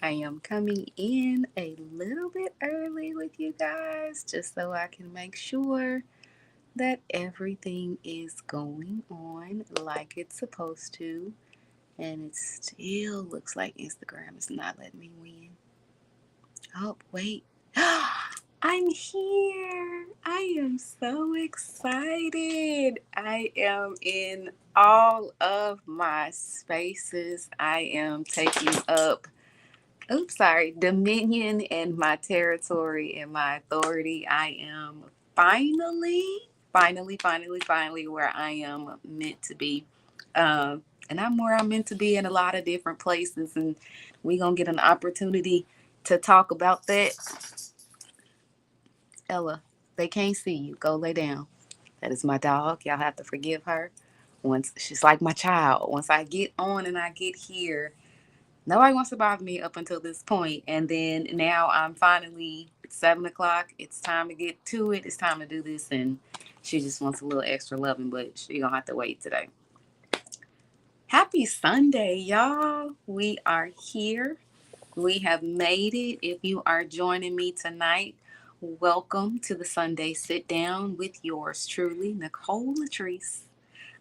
I am coming in a little bit early with you guys just so I can make sure that everything is going on like it's supposed to. And it still looks like Instagram is not letting me win. Oh, wait. I'm here. I am so excited. I am in all of my spaces. I am taking up, dominion and my territory and my authority. I am finally where I am meant to be. And I'm where I'm meant to be in a lot of different places. And we're going to get an opportunity to talk about that. Ella, they can't see you. Go lay down. That is my dog. Y'all have to forgive her. Once she's like my child. Once I get on and I get here, nobody wants to bother me up until this point. And then now I'm finally it's 7 o'clock. It's time to get to it. It's time to do this. And she just wants a little extra loving, but she gonna have to wait today. Happy Sunday, y'all. We are here. We have made it. If you are joining me tonight, welcome to the Sunday Sit Down with yours truly, Nicole LaTreece.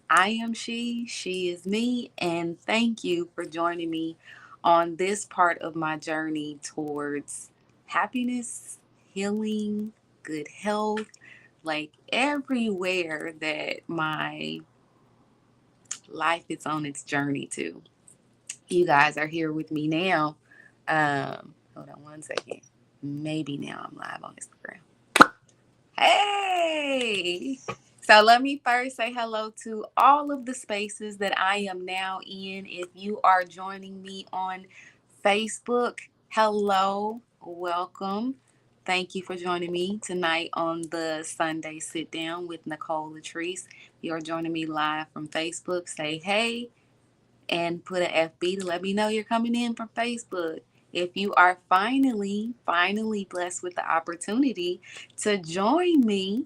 I am she is me, and thank you for joining me on this part of my journey towards happiness, healing, good health, like everywhere that my life is on its journey to. You guys are here with me now. Hold on one second. Maybe now I'm live on Instagram. Hey! So let me first say hello to all of the spaces that I am now in. If you are joining me on Facebook, hello, welcome. Thank you for joining me tonight on the Sunday Sit Down with Nicole LaTreece. You are joining me live from Facebook. Say hey and put an FB to let me know you're coming in from Facebook. If you are finally blessed with the opportunity to join me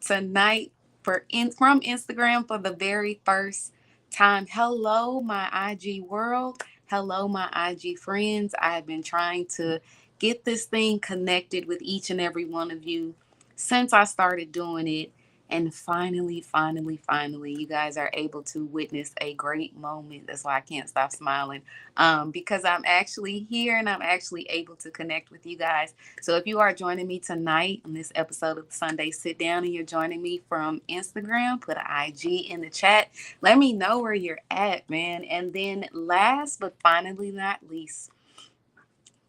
tonight from Instagram for the very first time. Hello, my IG world. Hello, my IG friends. I have been trying to get this thing connected with each and every one of you since I started doing it. And finally, you guys are able to witness a great moment. That's why I can't stop smiling, because I'm actually here and I'm actually able to connect with you guys. So if you are joining me tonight on this episode of the Sunday Sit Down and you're joining me from Instagram, put an IG in the chat. Let me know where you're at, man. And then last but finally not least,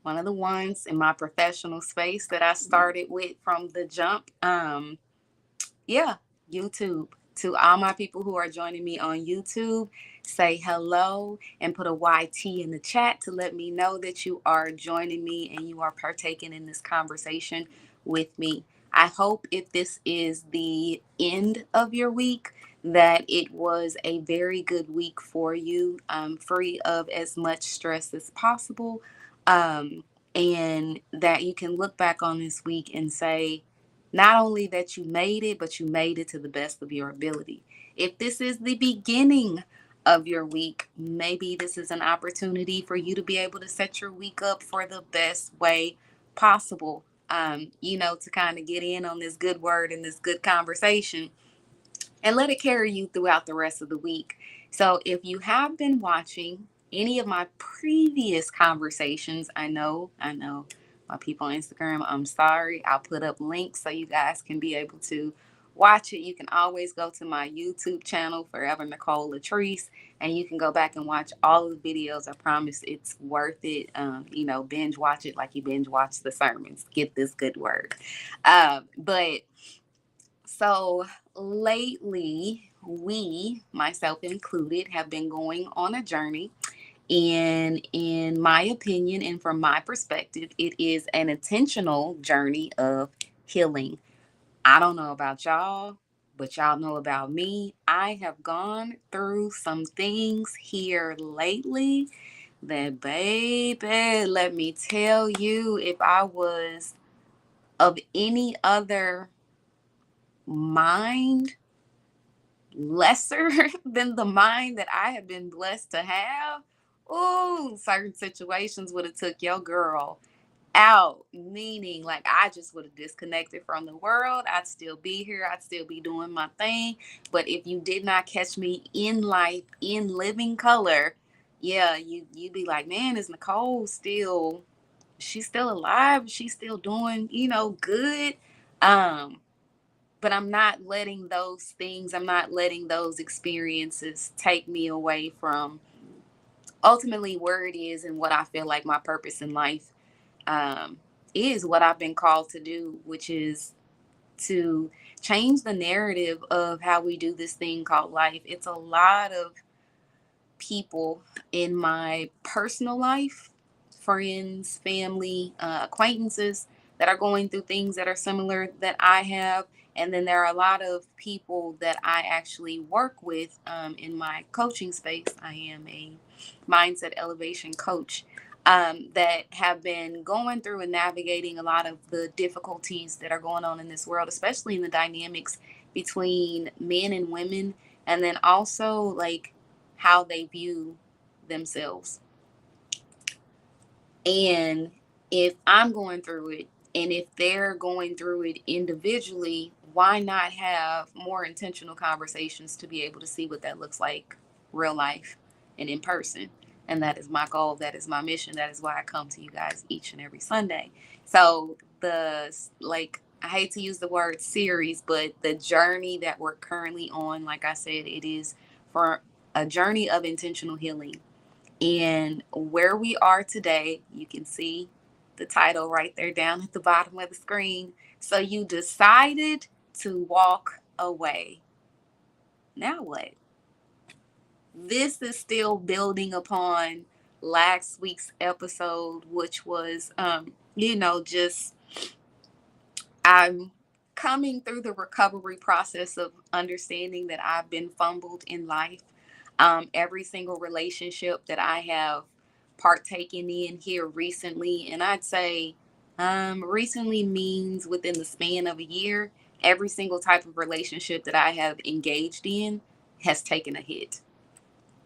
one of the ones in my professional space that I started with from the jump. Yeah, YouTube. To all my people who are joining me on YouTube, say hello and put a YT in the chat to let me know that you are joining me and you are partaking in this conversation with me. I hope if this is the end of your week, that it was a very good week for you, free of as much stress as possible, and that you can look back on this week and say, not only that you made it, but you made it to the best of your ability. If this is the beginning of your week, maybe this is an opportunity for you to be able to set your week up for the best way possible. To kind of get in on this good word and this good conversation and let it carry you throughout the rest of the week. So if you have been watching any of my previous conversations, I know my people on Instagram, I'm sorry. I'll put up links so you guys can be able to watch it. You can always go to my YouTube channel, Forever Nicole LaTreece, and you can go back and watch all of the videos. I promise it's worth it. Binge watch it like you binge watch the sermons. Get this good word. But so lately, we, myself included, have been going on a journey. And in my opinion, and from my perspective, it is an intentional journey of healing. I don't know about y'all, but y'all know about me. I have gone through some things here lately that, baby, let me tell you, if I was of any other mind lesser than the mind that I have been blessed to have, Ooh, certain situations would have took your girl out, meaning like I just would have disconnected from the world. I'd still be here, I'd still be doing my thing. But if you did not catch me in life, in living color, yeah, you'd be like, man, is Nicole still, she's still alive, she's still doing, good. um but I'm not letting those things, I'm not letting those experiences take me away from ultimately where it is and what I feel like my purpose in life um, is, what I've been called to do, which is to change the narrative of how we do this thing called life. It's a lot of people in my personal life, friends, family, acquaintances that are going through things that are similar that I have. And then there are a lot of people that I actually work with in my coaching space. I am a mindset elevation coach that have been going through and navigating a lot of the difficulties that are going on in this world, especially in the dynamics between men and women, and then also like how they view themselves. And if I'm going through it, and if they're going through it individually, why not have more intentional conversations to be able to see what that looks like real life and in person? And that is my goal. That is my mission. That is why I come to you guys each and every Sunday. So I hate to use the word series, but the journey that we're currently on, like I said, it is for a journey of intentional healing. And where we are today, you can see the title right there down at the bottom of the screen. So you decided to walk away. Now what? This is still building upon last week's episode, which was, just I'm coming through the recovery process of understanding that I've been fumbled in life. Every single relationship that I have partaken in here recently, and I'd say recently means within the span of a year, every single type of relationship that I have engaged in has taken a hit.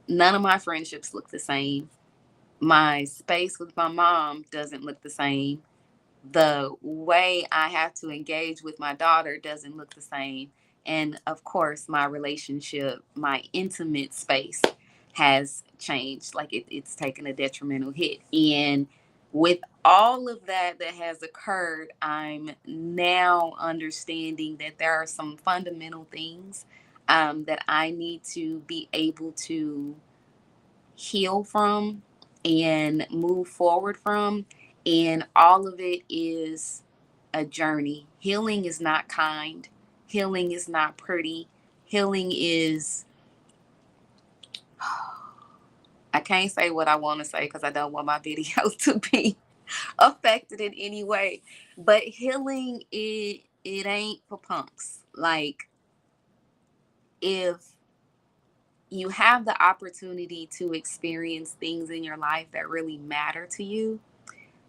None of my friendships look the same. My space with my mom doesn't look the same. The way I have to engage with my daughter doesn't look the same. And of course, my relationship, my intimate space has changed. Like it's taken a detrimental hit. And with all of that has occurred, I'm now understanding that there are some fundamental things that I need to be able to heal from and move forward from. And all of it is a journey. Healing is not kind. Healing is not pretty. Healing is, I can't say what I want to say because I don't want my videos to be affected in any way. But healing, it ain't for punks. Like, if you have the opportunity to experience things in your life that really matter to you,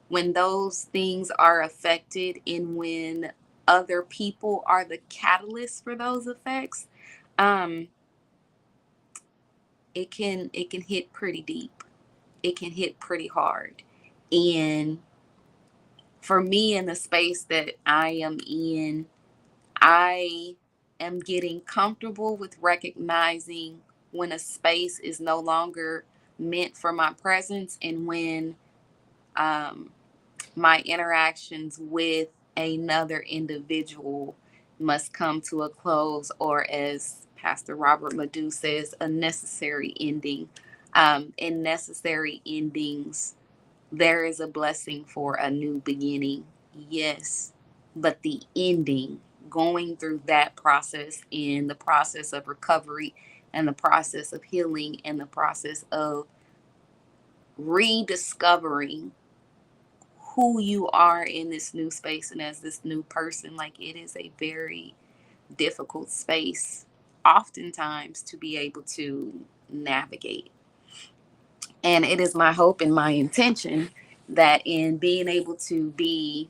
when those things are affected and when other people are the catalyst for those effects, um, it can hit pretty deep. It can hit pretty hard. And for me, in the space that I am in, I am getting comfortable with recognizing when a space is no longer meant for my presence, and when um, my interactions with another individual must come to a close, or as Pastor Robert Madu says, a necessary ending. In necessary endings, there is a blessing for a new beginning, yes, but the ending, going through that process, in the process of recovery and the process of healing and the process of rediscovering who you are in this new space and as this new person, like it is a very difficult space oftentimes to be able to navigate. And it is my hope and my intention that in being able to be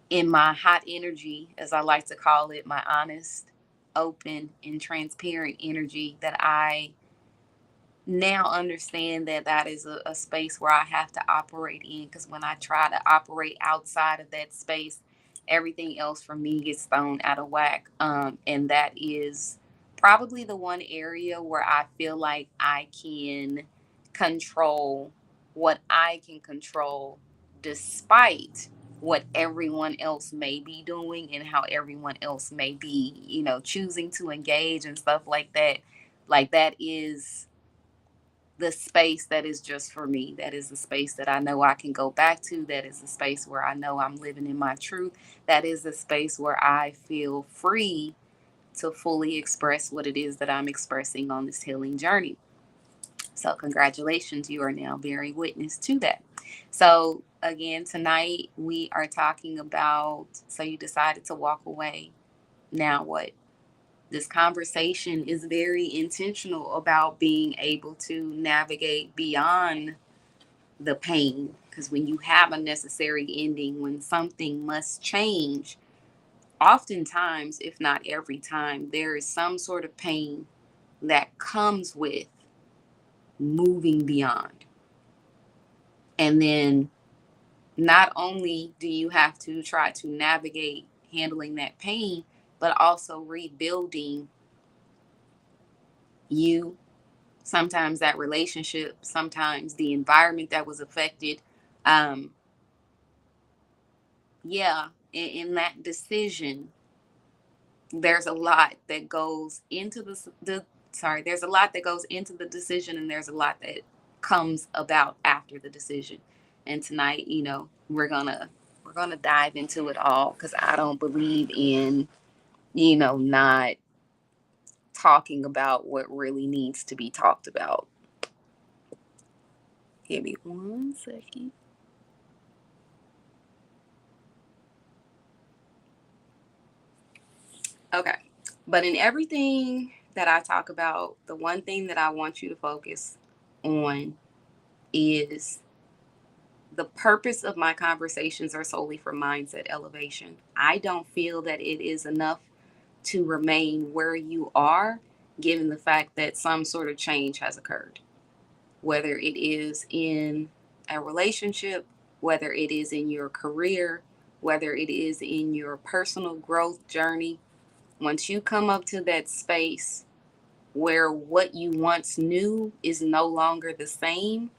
in my hot energy, as I like to call it, my honest, open, and transparent energy, that I now understand that that is a space where I have to operate in, because when I try to operate outside of that space, everything else for me gets thrown out of whack. And that is probably the one area where I feel like I can control what I can control, despite what everyone else may be doing and how everyone else may be, choosing to engage and stuff like that. Like, that is the space that is just for me. That is the space that I know I can go back to. That is the space where I know I'm living in my truth. That is the space where I feel free to fully express what it is that I'm expressing on this healing journey. So, congratulations, you are now bearing witness to that. So, again, tonight we are talking about, so you decided to walk away. Now what? This conversation is very intentional about being able to navigate beyond the pain. Because when you have a necessary ending, when something must change, oftentimes, if not every time, there is some sort of pain that comes with moving beyond. And then not only do you have to try to navigate handling that pain, but also rebuilding you, sometimes that relationship, sometimes the environment that was affected. Um, yeah, in that decision, there's a lot that goes into there's a lot that goes into the decision, and there's a lot that comes about after the decision. And tonight, we're gonna dive into it all, because I don't believe in, not talking about what really needs to be talked about. Give me 1 second. Okay. But in everything that I talk about, the one thing that I want you to focus on is the purpose of my conversations are solely for mindset elevation. I don't feel that it is enough to remain where you are, given the fact that some sort of change has occurred, whether it is in a relationship, whether it is in your career, whether it is in your personal growth journey. Once you come up to that space where what you once knew is no longer the same,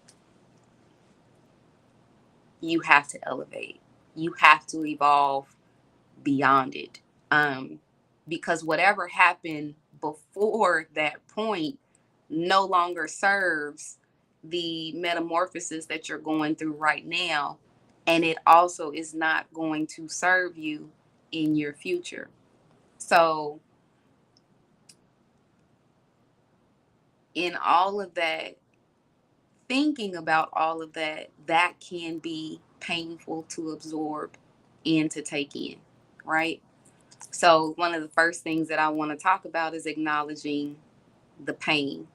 you have to elevate. You have to evolve beyond it. Um, because whatever happened before that point no longer serves the metamorphosis that you're going through right now. And it also is not going to serve you in your future. So, in all of that, thinking about all of that, that can be painful to absorb and to take in, right? So, one of the first things that I want to talk about is acknowledging the pain.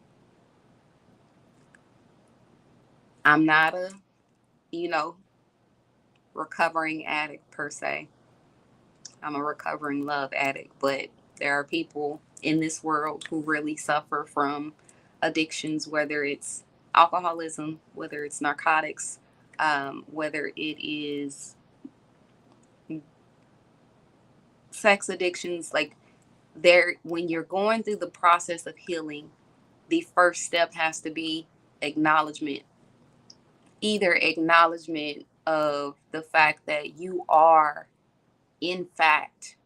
I'm not a, you know, recovering addict per se. I'm a recovering love addict, but there are people in this world who really suffer from addictions, whether it's alcoholism, whether it's narcotics, whether it is sex addictions. Like, there, when you're going through the process of healing, the first step has to be acknowledgement. Either acknowledgement of the fact that you are, in fact,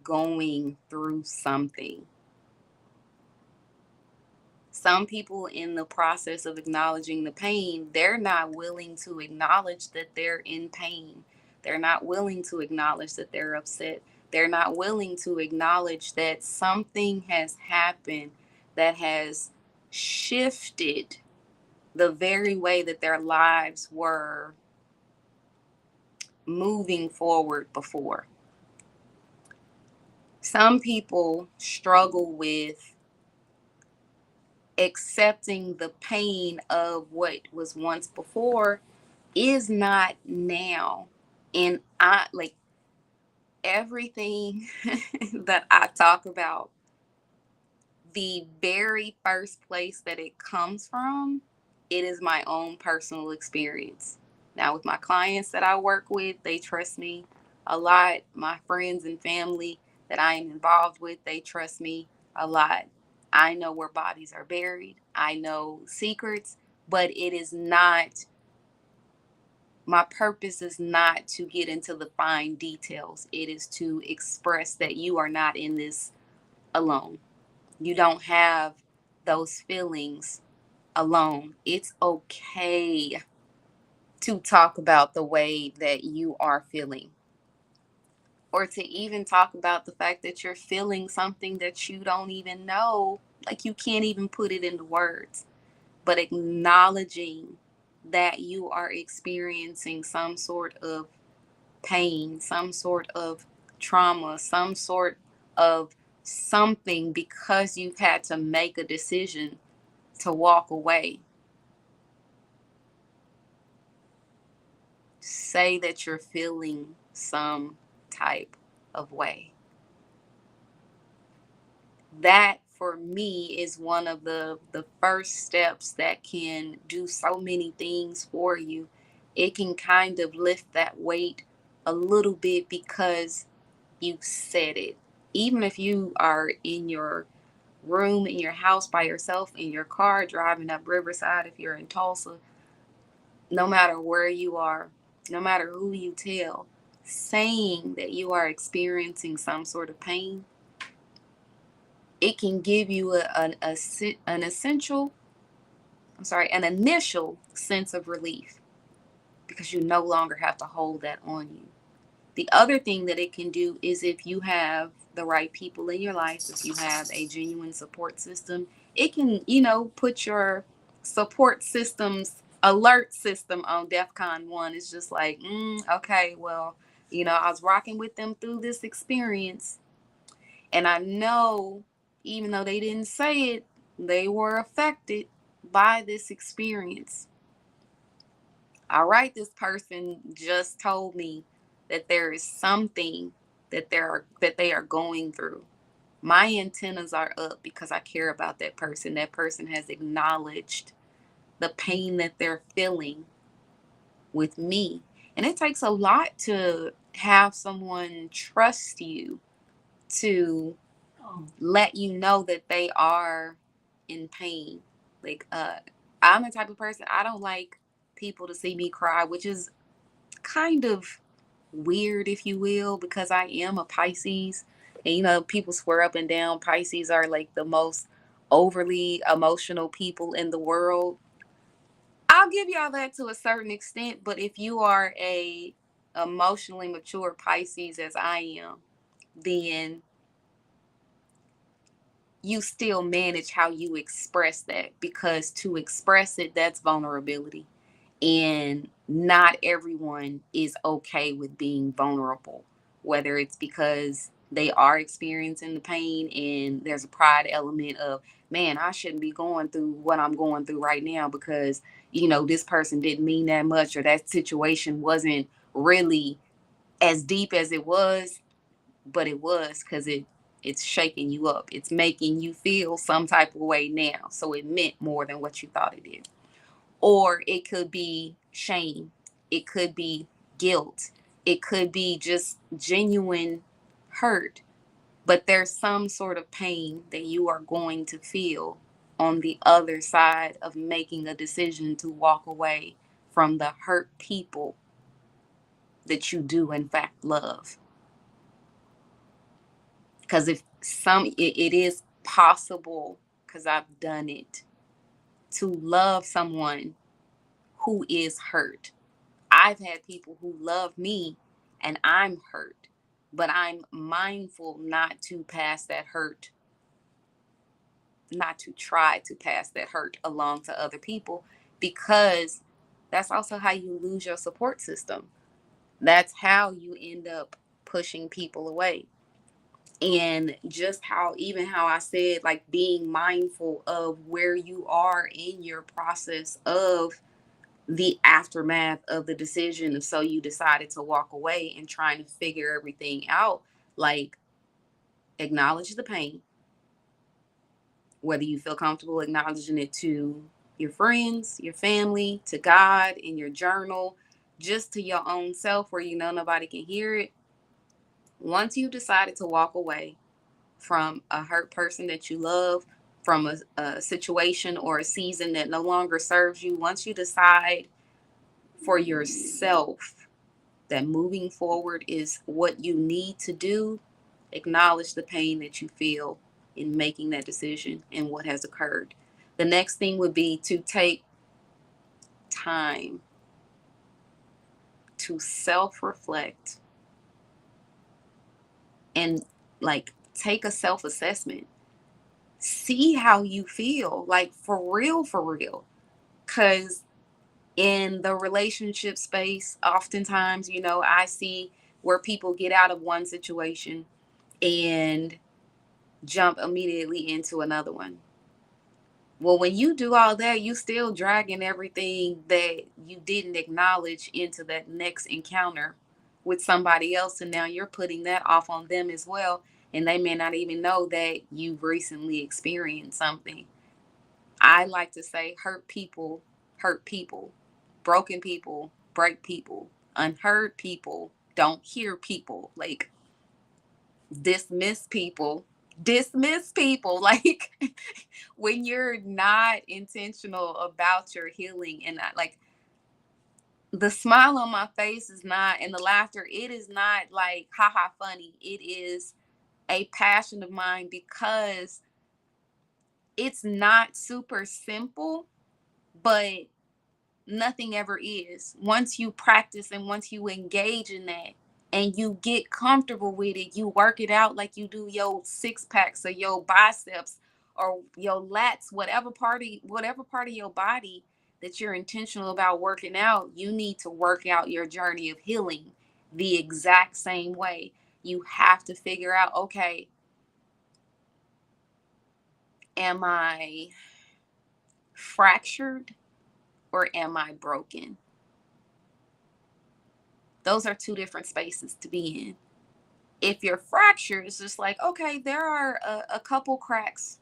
going through something. Some people, in the process of acknowledging the pain, they're not willing to acknowledge that they're in pain. They're not willing to acknowledge that they're upset. They're not willing to acknowledge that something has happened that has shifted the very way that their lives were moving forward before. Some people struggle with accepting the pain of what was once before is not now. And I like everything that I talk about, the very first place that it comes from, it is my own personal experience. Now, with my clients that I work with, they trust me a lot. My friends and family that I am involved with, they trust me a lot. I know where bodies are buried, I know secrets, but it is not, my purpose is not to get into the fine details. It is to express that you are not in this alone. You don't have those feelings alone. It's okay to talk about the way that you are feeling, or to even talk about the fact that you're feeling something that you don't even know, like you can't even put it into words, but acknowledging that you are experiencing some sort of pain, some sort of trauma, some sort of something because you've had to make a decision to walk away. Say that you're feeling some type of way. That for me is one of the first steps that can do so many things for you. It can kind of lift that weight a little bit because you said it. Even if you are in your room, in your house by yourself, in your car, driving up Riverside, if you're in Tulsa, no matter where you are, no matter who you tell, saying that you are experiencing some sort of pain, it can give you an essential, I'm sorry, an initial sense of relief because you no longer have to hold that on you. The other thing that it can do is if you have the right people in your life, if you have a genuine support system, it can, put your support system's alert system on DEFCON 1. It's just like, okay, well, I was rocking with them through this experience. And I know, even though they didn't say it, they were affected by this experience. All right, this person just told me that there is something that they are going through. My antennas are up because I care about that person. That person has acknowledged the pain that they're feeling with me. And it takes a lot to have someone trust you to let you know that they are in pain. Like I'm the type of person, I don't like people to see me cry, which is kind of weird, if you will, because I am a Pisces. And people swear up and down Pisces are like the most overly emotional people in the world. I'll give y'all that to a certain extent, but if you are a emotionally mature Pisces as I am, then you still manage how you express that, because to express it, that's vulnerability. And not everyone is okay with being vulnerable, whether it's because they are experiencing the pain and there's a pride element of, man, I shouldn't be going through what I'm going through right now because, this person didn't mean that much, or that situation wasn't really as deep as it was, but it was because it's shaking you up. It's making you feel some type of way now. So it meant more than what you thought it did. Or it could be shame. It could be guilt. It could be just genuine hurt. But there's some sort of pain that you are going to feel on the other side of making a decision to walk away from the hurt people that you do in fact love. Because it is possible, because I've done it, to love someone who is hurt. I've had people who love me and I'm hurt, but I'm mindful not to pass that hurt, not to try to pass that hurt along to other people, because that's also how you lose your support system. That's how you end up pushing people away. And just even how I said, like, being mindful of where you are in your process of the aftermath of the decision. If so you decided to walk away, and trying to figure everything out, like, acknowledge the pain, whether you feel comfortable acknowledging it to your friends, your family, to God, in your journal, just to your own self where you know nobody can hear it. Once you decided to walk away from a hurt person that you love, from a situation or a season that no longer serves you, once you decide for yourself that moving forward is what you need to do, acknowledge the pain that you feel in making that decision and what has occurred. The next thing would be to take time to self reflect and like take a self assessment. See how you feel, like for real, for real. Because in the relationship space, oftentimes, I see where people get out of one situation and jump immediately into another one. Well, when you do all that, you still dragging everything that you didn't acknowledge into that next encounter with somebody else. And now you're putting that off on them as well. And they may not even know that you've recently experienced something. I like to say hurt people hurt people, broken people break people, unheard people don't hear people. Like, dismiss people dismiss people. Like, when you're not intentional about your healing, and like, the smile on my face is not, and the laughter, it is not like haha funny. It is a passion of mine because it's not super simple, but nothing ever is. Once you practice and once you engage in that and you get comfortable with it, you work it out like you do your six packs or your biceps or your lats, whatever part of your body that you're intentional about working out, you need to work out your journey of healing the exact same way. You have to figure out, okay, am I fractured or am I broken? Those are two different spaces to be in. If you're fractured, it's just like, okay, there are a couple cracks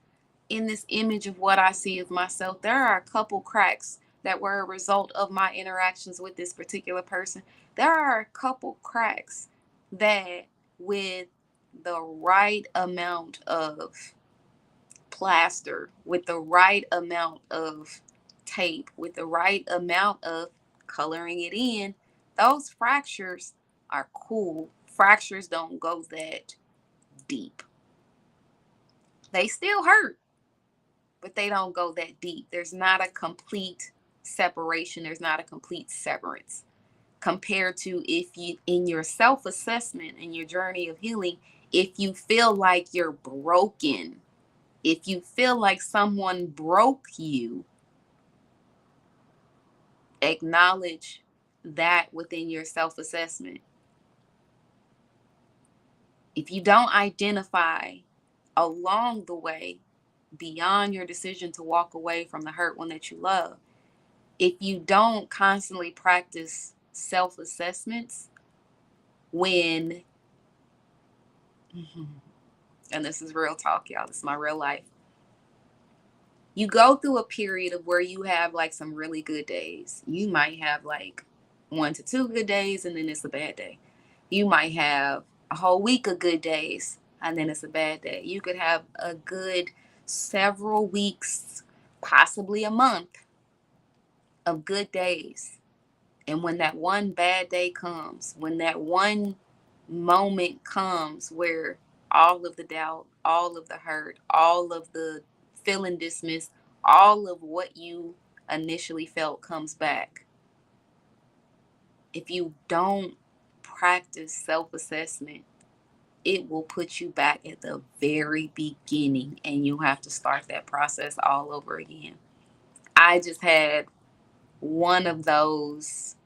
in this image of what I see of myself. There are a couple cracks that were a result of my interactions with this particular person. There are a couple cracks that, with the right amount of plaster, with the right amount of tape, with the right amount of coloring it in, those fractures are cool. Fractures don't go that deep. They still hurt, but they don't go that deep. There's not a complete separation, there's not a complete severance compared to if you, in your self assessment and your journey of healing, if you feel like you're broken, if you feel like someone broke you, acknowledge that within your self assessment. If you don't identify along the way, beyond your decision to walk away from the hurt one that you love, if you don't constantly practice self assessments when, and this is real talk, y'all, this is my real life, you go through a period of where you have like some really good days. You might have like 1 to 2 good days, and then it's a bad day. You might have a whole week of good days, and then it's a bad day. You could have a good several weeks, possibly a month of good days. And when that one bad day comes, when that one moment comes where all of the doubt, all of the hurt, all of the feeling dismissed, all of what you initially felt comes back. If you don't practice self assessment, it will put you back at the very beginning and you'll have to start that process all over again. I just had one of those,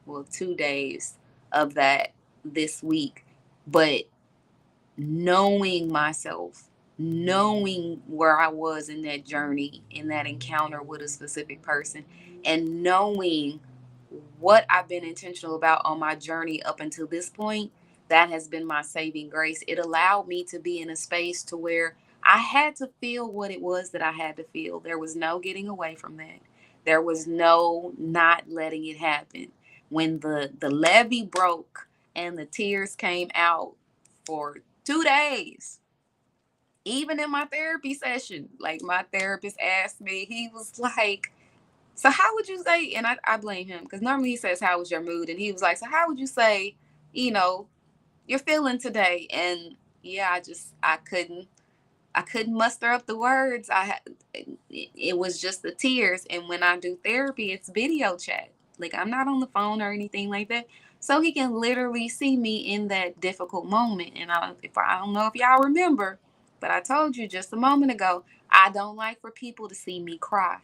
well, 2 days of that this week, but knowing myself, knowing where I was in that journey, in that encounter with a specific person, and knowing what I've been intentional about on my journey up until this point, that has been my saving grace. It allowed me to be in a space to where I had to feel what it was that I had to feel. There was no getting away from that. There was no not letting it happen. When the levee broke and the tears came out for 2 days, even in my therapy session, like my therapist asked me, he was like, so how would you say, and I blame him because normally he says, how was your mood? And he was like, so how would you say, you know, you're feeling today? And yeah, I couldn't muster up the words. It was just the tears. And when I do therapy, it's video chat. Like I'm not on the phone or anything like that. So he can literally see me in that difficult moment. And I don't know if y'all remember, but I told you just a moment ago, I don't like for people to see me cry.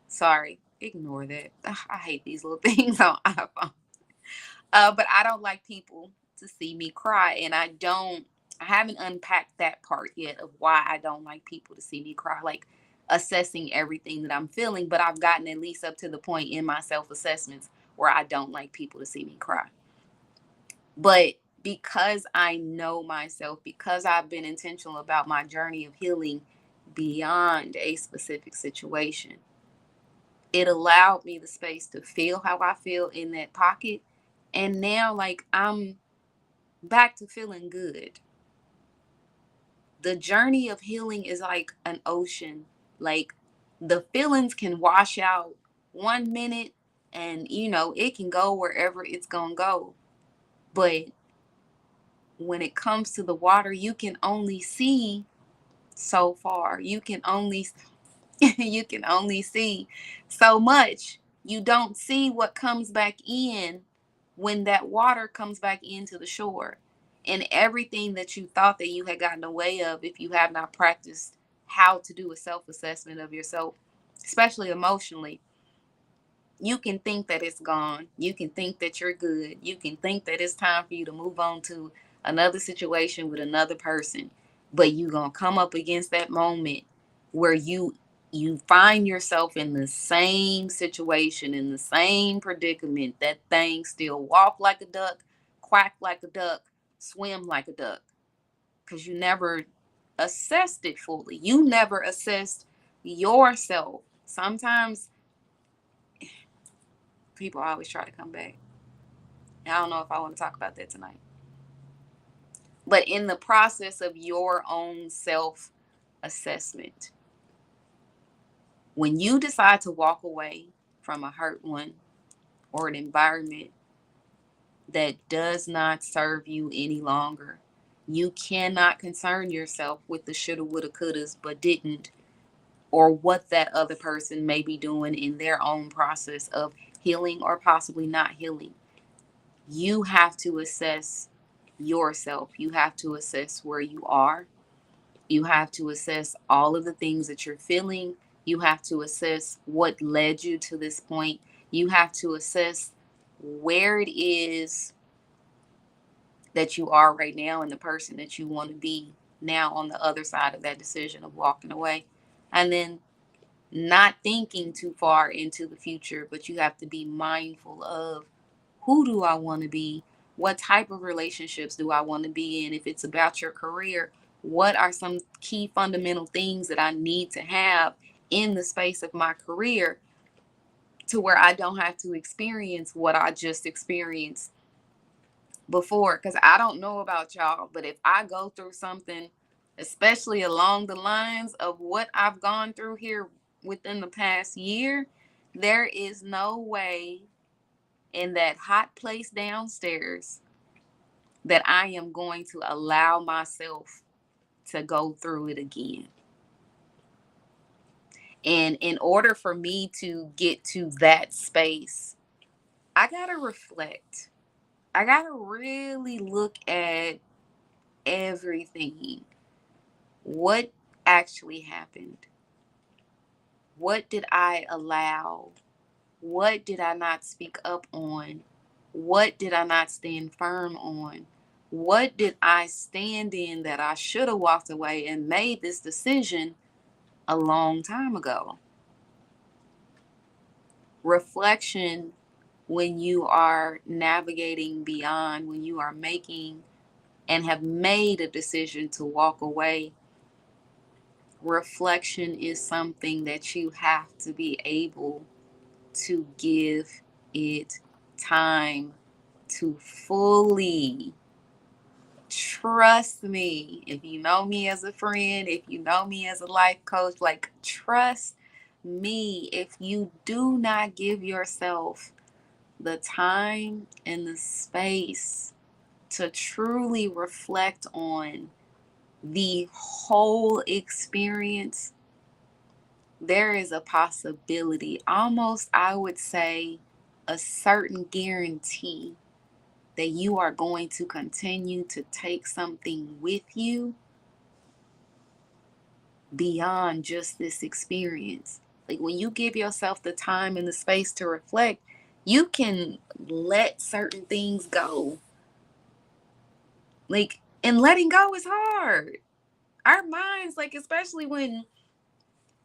Sorry, ignore that. Ugh, I hate these little things on iPhone. But I don't like people to see me cry, and I haven't unpacked that part yet of why I don't like people to see me cry, like assessing everything that I'm feeling. But I've gotten at least up to the point in my self assessments where I don't like people to see me cry. But because I know myself, because I've been intentional about my journey of healing beyond a specific situation, it allowed me the space to feel how I feel in that pocket. And now, like, I'm back to feeling good. The journey of healing is like an ocean. Like, the feelings can wash out 1 minute and, it can go wherever it's going to go. But when it comes to the water, you can only see so far. You can only see so much. You don't see what comes back in when that water comes back into the shore. And everything that you thought that you had gotten away of, if you have not practiced how to do a self assessment of yourself, especially emotionally, you can think that it's gone. You can think that you're good. You can think that it's time for you to move on to another situation with another person. But you're going to come up against that moment where you find yourself in the same situation, in the same predicament. That thing still walk like a duck, quack like a duck, swim like a duck, because you never assessed it fully. You never assessed yourself. Sometimes people always try to come back. I don't know if I want to talk about that tonight. But in the process of your own self assessment, when you decide to walk away from a hurt one or an environment that does not serve you any longer, you cannot concern yourself with the shoulda, woulda, couldas, but didn't, or what that other person may be doing in their own process of healing or possibly not healing. You have to assess yourself. You have to assess where you are. You have to assess all of the things that you're feeling. You have to assess what led you to this point. You have to assess where it is that you are right now and the person that you want to be now on the other side of that decision of walking away. And then not thinking too far into the future, but you have to be mindful of, who do I want to be? What type of relationships do I want to be in? If it's about your career, what are some key fundamental things that I need to have in the space of my career to where I don't have to experience what I just experienced before? Because I don't know about y'all, but if I go through something, especially along the lines of what I've gone through here within the past year, there is no way in that hot place downstairs that I am going to allow myself to go through it again. And in order for me to get to that space, I got to reflect. I got to really look at everything. What actually happened? What did I allow? What did I not speak up on? What did I not stand firm on? What did I stand in that I should have walked away and made this decision a long time ago? Reflection, when you are navigating beyond, when you are making and have made a decision to walk away, reflection is something that you have to be able to give it time to fully. Trust me. If you know me as a friend, if you know me as a life coach, like, trust me. If you do not give yourself the time and the space to truly reflect on the whole experience, there is a possibility, almost, I would say, a certain guarantee that you are going to continue to take something with you beyond just this experience. Like, when you give yourself the time and the space to reflect, you can let certain things go. Like, and letting go is hard. Our minds, like, especially when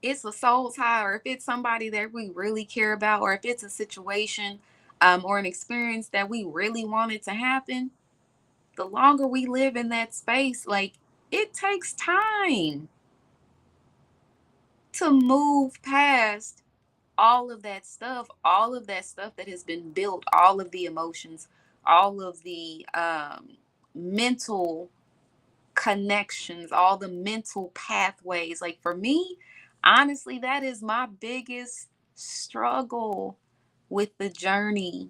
it's a soul tie, or if it's somebody that we really care about, or if it's a situation or an experience that we really wanted to happen, the longer we live in that space, like, it takes time to move past all of that stuff that has been built, all of the emotions, all of the mental connections, all the mental pathways. Like, for me, honestly, that is my biggest struggle with the journey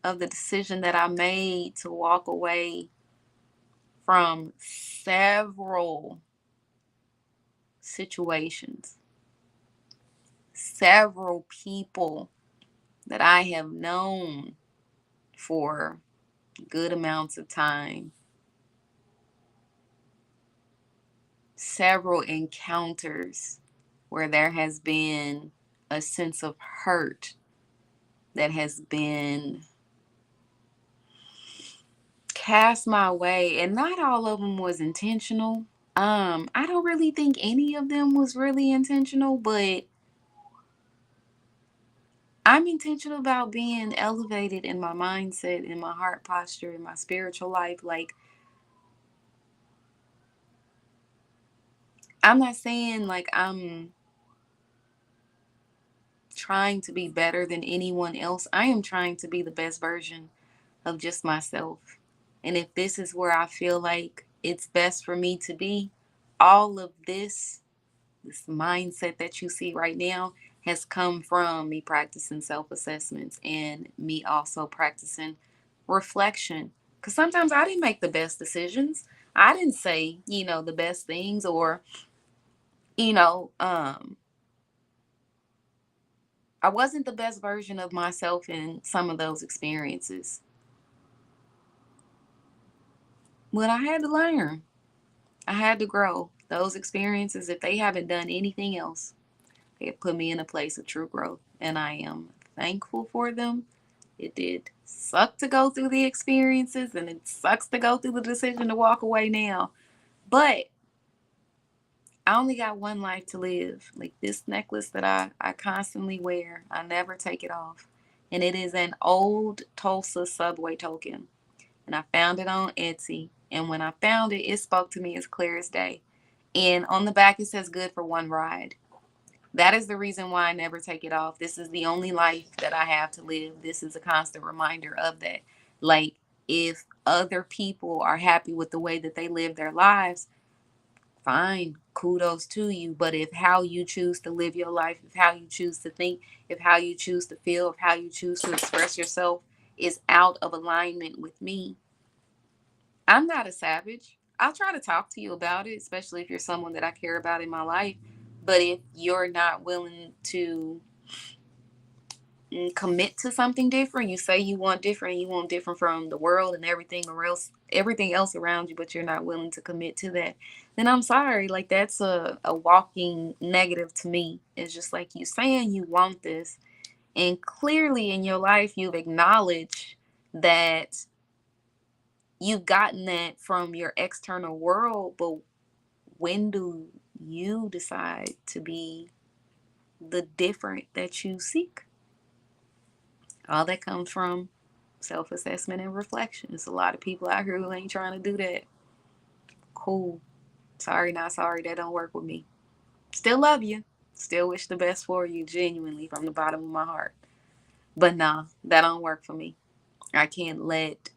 of the decision that I made to walk away from several situations, several people that I have known for good amounts of time, several encounters where there has been a sense of hurt that has been cast my way, and not all of them was intentional. I don't really think any of them was really intentional, but I'm intentional about being elevated in my mindset, in my heart posture, in my spiritual life. Like, I'm not saying like I'm trying to be better than anyone else. I am trying to be the best version of just myself. And if this is where I feel like it's best for me to be, all of this mindset that you see right now has come from me practicing self assessments and me also practicing reflection. Because sometimes I didn't make the best decisions. I didn't say, the best things, or, you know, um, I wasn't the best version of myself in some of those experiences. But I had to learn. I had to grow. Those experiences, if they haven't done anything else, they have put me in a place of true growth. And I am thankful for them. It did suck to go through the experiences, and it sucks to go through the decision to walk away now. But I only got one life to live. Like, this necklace that I constantly wear, I never take it off. And it is an old Tulsa subway token. And I found it on Etsy. And when I found it, it spoke to me as clear as day. And on the back, it says good for one ride. That is the reason why I never take it off. This is the only life that I have to live. This is a constant reminder of that. Like, if other people are happy with the way that they live their lives, fine, kudos to you. But if how you choose to live your life, if how you choose to think, if how you choose to feel, if how you choose to express yourself is out of alignment with me, I'm not a savage. I'll try to talk to you about it, especially if you're someone that I care about in my life. But if you're not willing to commit to something different, you say you want different from the world and everything else around you, but you're not willing to commit to that, then I'm sorry. Like, that's a walking negative to me. It's just like, you saying you want this, and clearly in your life you've acknowledged that you've gotten that from your external world, but when do you decide to be the different that you seek? All that comes from self assessment and reflection. There's a lot of people out here who ain't trying to do that. Cool. Sorry, not sorry. That don't work with me. Still love you. Still wish the best for you, genuinely, from the bottom of my heart. But nah, that don't work for me. I can't let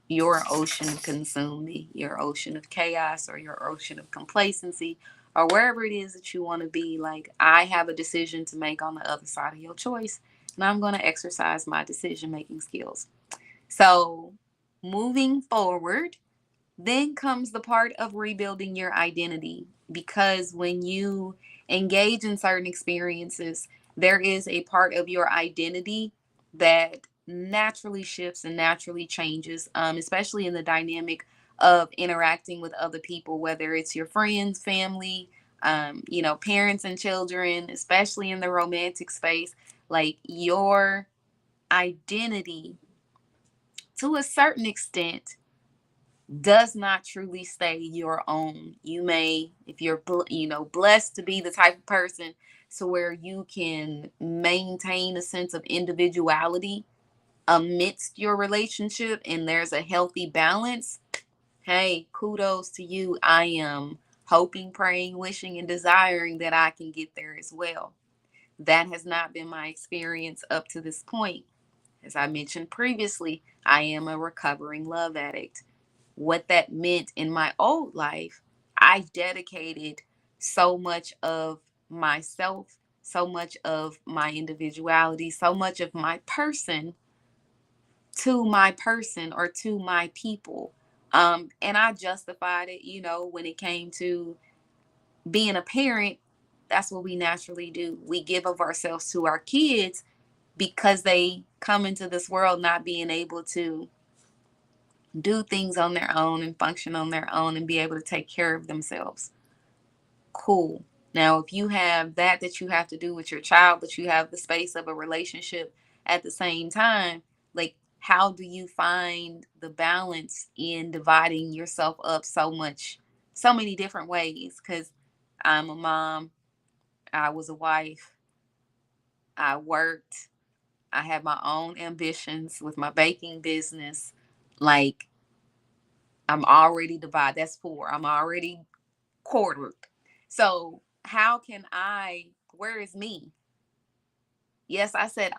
your ocean consume me, your ocean of chaos or your ocean of complacency or wherever it is that you want to be. Like, I have a decision to make on the other side of your choice, and I'm going to exercise my decision making skills. So, moving forward, then comes the part of rebuilding your identity, because when you engage in certain experiences, there is a part of your identity that naturally shifts and naturally changes, especially in the dynamic of interacting with other people, whether it's your friends, family, parents and children, especially in the romantic space. Like, your identity, to a certain extent, does not truly stay your own. You may, if you're blessed to be the type of person to where you can maintain a sense of individuality amidst your relationship and there's a healthy balance, hey, kudos to you. I am hoping, praying, wishing, and desiring that I can get there as well. That has not been my experience up to this point. As I mentioned previously, I am a recovering love addict. What that meant in my old life, I dedicated so much of myself, so much of my individuality, so much of my person to my person or to my people. And I justified it, when it came to being a parent. That's what we naturally do. We give of ourselves to our kids because they come into this world not being able to do things on their own and function on their own and be able to take care of themselves. Cool. Now, if you have that you have to do with your child, but you have the space of a relationship at the same time, like, how do you find the balance in dividing yourself up so many different ways? Because I'm a mom, I was a wife, I worked, I have my own ambitions with my baking business. Like, I'm already divided. That's four. I'm already quartered. So how can where is me? Yes, I said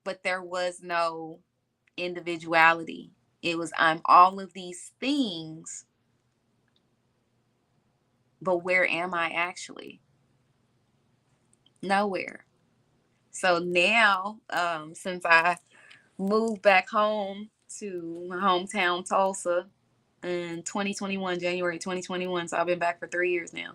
but there was no individuality. It was, I'm all of these things, but where am I actually? Nowhere. So now, since I moved back home to my hometown, Tulsa, in 2021, January 2021, so I've been back for 3 years now.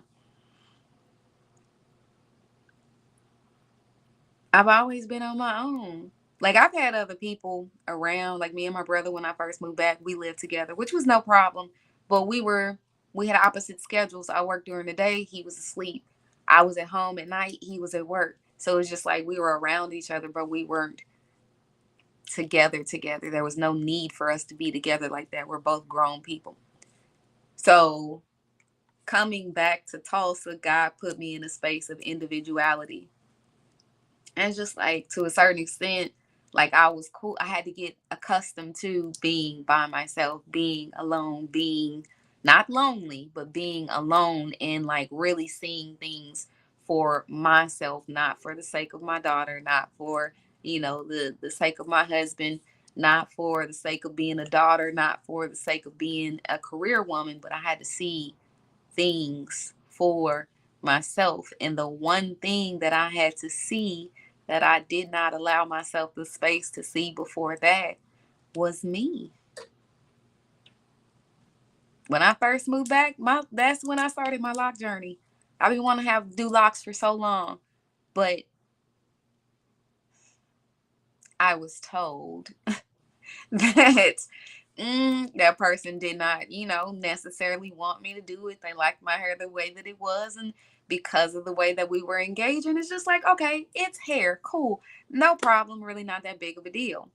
I've always been on my own. Like, I've had other people around, like me and my brother. When I first moved back, we lived together, which was no problem. But we had opposite schedules. I worked during the day, he was asleep. I was at home at night, he was at work. So it's just like we were around each other, but we weren't together. There was no need for us to be together like that. We're both grown people. So coming back to Tulsa, God put me in a space of individuality. And just like, to a certain extent, like, I was cool. I had to get accustomed to being by myself, being alone, being not lonely, but being alone, and like really seeing things for myself, not for the sake of my daughter, not for, the sake of my husband, not for the sake of being a daughter, not for the sake of being a career woman, but I had to see things for myself. And the one thing that I had to see that I did not allow myself the space to see before that was me. When I first moved back, that's when I started my lock journey. I've been wanting to do locks for so long, but I was told that that person did not, necessarily want me to do it. They liked my hair the way that it was, and because of the way that we were engaging, it's just like, okay, it's hair, cool, no problem, really not that big of a deal.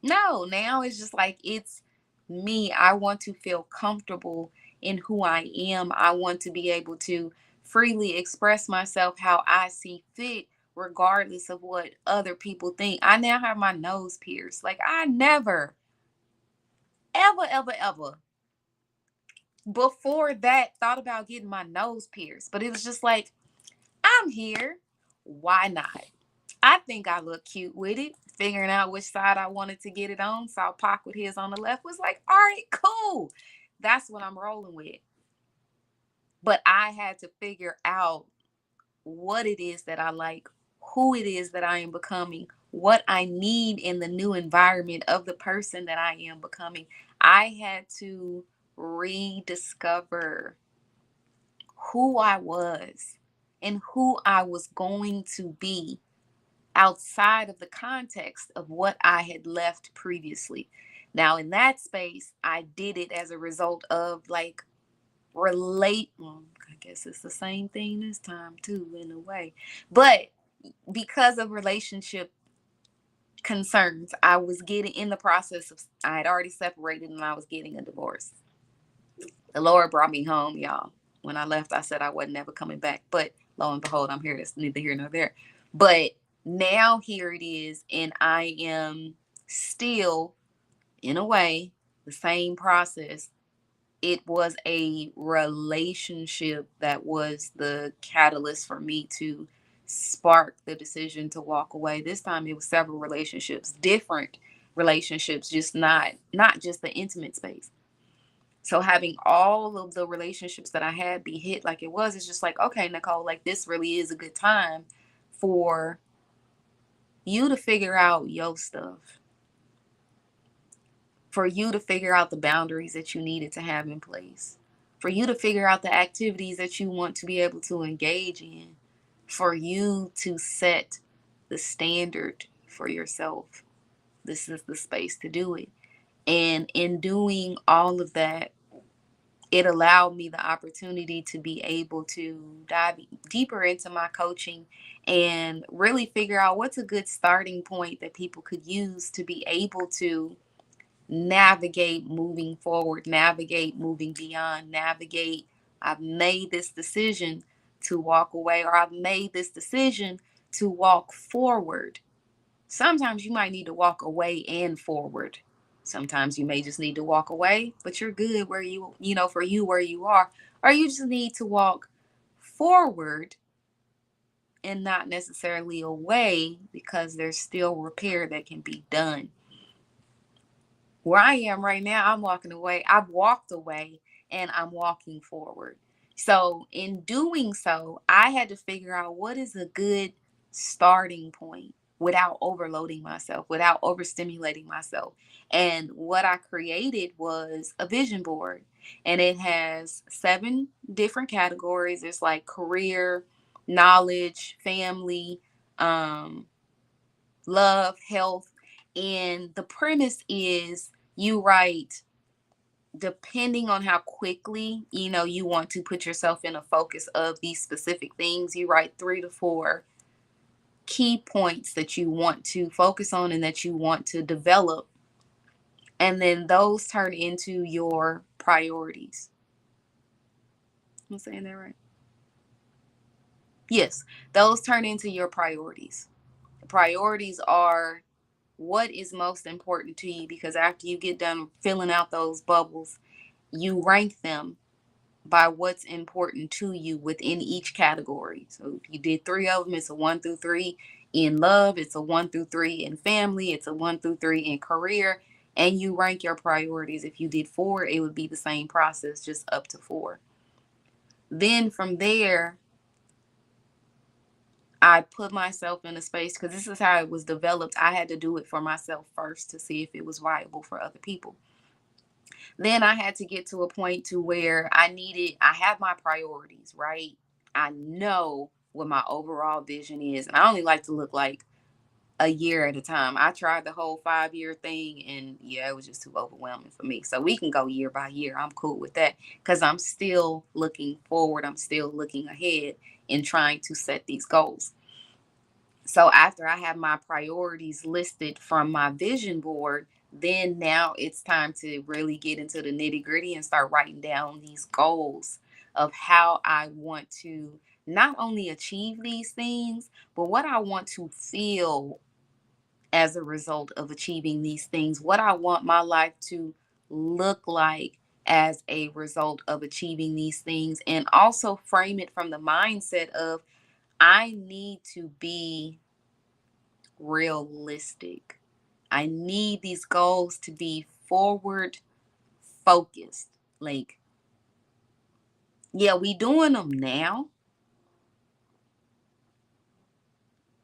No, now it's just like, it's me. I want to feel comfortable in who I am. I want to be able to freely express myself how I see fit, regardless of what other people think. I now have my nose pierced. Like, I never, ever, ever, ever before that, thought about getting my nose pierced, but it was just like, I'm here. Why not? I think I look cute with it. Figuring out which side I wanted to get it on. Saw Pac with his on the left. Was like, all right, cool. That's what I'm rolling with. But I had to figure out what it is that I like, who it is that I am becoming, what I need in the new environment of the person that I am becoming. I had to rediscover who I was and who I was going to be outside of the context of what I had left previously. Now, in that space, I did it as a result of like well, I guess it's the same thing this time too, in a way. But because of relationship concerns, I was getting in the process of, I had already separated and I was getting a divorce. The Lord brought me home, y'all. When I left, I said I wasn't ever coming back. But lo and behold, I'm here. It's neither here nor there. But now here it is, and I am still, in a way, the same process. It was a relationship that was the catalyst for me to spark the decision to walk away. This time it was several relationships, different relationships, just not just the intimate space. So having all of the relationships that I had be hit like it was, it's just like, okay, Nicole, like this really is a good time for you to figure out your stuff, for you to figure out the boundaries that you needed to have in place, for you to figure out the activities that you want to be able to engage in, for you to set the standard for yourself. This is the space to do it. And in doing all of that, it allowed me the opportunity to be able to dive deeper into my coaching and really figure out what's a good starting point that people could use to be able to navigate moving forward, navigate moving beyond, navigate. I've made this decision to walk away, or I've made this decision to walk forward. Sometimes you might need to walk away and forward. Sometimes you may just need to walk away, but you're good where for you where you are. Or you just need to walk forward and not necessarily away because there's still repair that can be done. Where I am right now, I'm walking away. I've walked away and I'm walking forward. So, in doing so, I had to figure out what is a good starting point without overloading myself, without overstimulating myself. And what I created was a vision board, and it has 7 different categories. It's like career, knowledge, family, um, love, health. And the premise is you write, depending on how quickly you want to put yourself in a focus of these specific things, you write 3 to 4 key points that you want to focus on and that you want to develop, and then those turn into your priorities. I'm saying that right? Yes, those turn into your priorities. The priorities are what is most important to you, because after you get done filling out those bubbles, you rank them by what's important to you within each category. So if you did 3 of them, it's a 1 through 3 in love, it's a 1 through 3 in family, it's a 1 through 3 in career, and you rank your priorities. If you did 4, it would be the same process, just up to 4. Then from there, I put myself in a space, because this is how it was developed. I had to do it for myself first to see if it was viable for other people. Then I had to get to a point to where I have my priorities, right? I know what my overall vision is. And I only like to look like a year at a time. I tried the whole 5-year thing, and yeah, it was just too overwhelming for me. So we can go year by year. I'm cool with that because I'm still looking forward. I'm still looking ahead and trying to set these goals. So after I have my priorities listed from my vision board, then now it's time to really get into the nitty gritty and start writing down these goals of how I want to not only achieve these things, but what I want to feel as a result of achieving these things, what I want my life to look like as a result of achieving these things, and also frame it from the mindset of I need to be realistic. I need these goals to be forward focused. Like, yeah, we doing them now,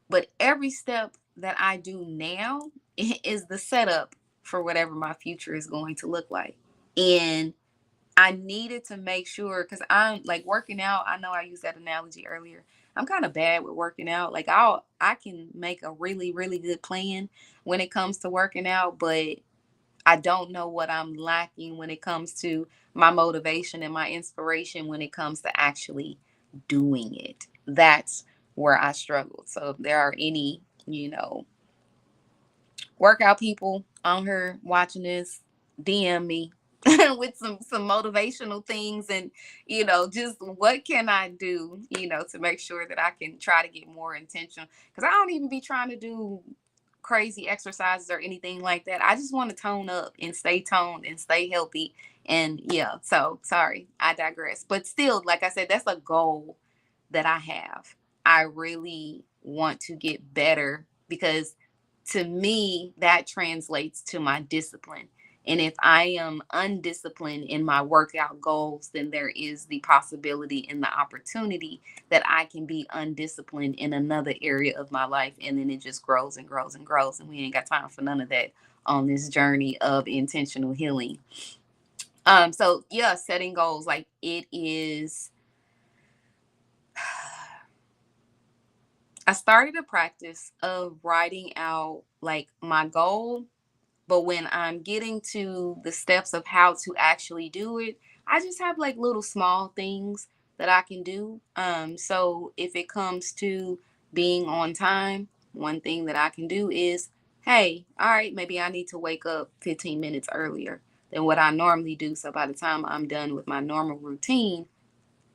but every step that I do now is the setup for whatever my future is going to look like. And I needed to make sure, because I'm like working out. I know I used that analogy earlier. I'm kind of bad with working out. Like I can make a really, really good plan when it comes to working out, but I don't know what I'm lacking when it comes to my motivation and my inspiration when it comes to actually doing it. That's where I struggle. So if there are any, workout people on here watching this, DM me with some motivational things, and just what can I do, to make sure that I can try to get more intentional, because I don't even be trying to do crazy exercises or anything like that. I just want to tone up and stay toned and stay healthy. And yeah, so sorry, I digress. But still, like I said, that's a goal that I have. I really want to get better, because to me, that translates to my discipline. And if I am undisciplined in my workout goals, then there is the possibility and the opportunity that I can be undisciplined in another area of my life. And then it just grows and grows and grows. And we ain't got time for none of that on this journey of intentional healing. So yeah, setting goals, like it is. I started a practice of writing out like my goal, but when I'm getting to the steps of how to actually do it, I just have like little small things that I can do. So if it comes to being on time, one thing that I can do is, hey, all right, maybe I need to wake up 15 minutes earlier than what I normally do. So by the time I'm done with my normal routine,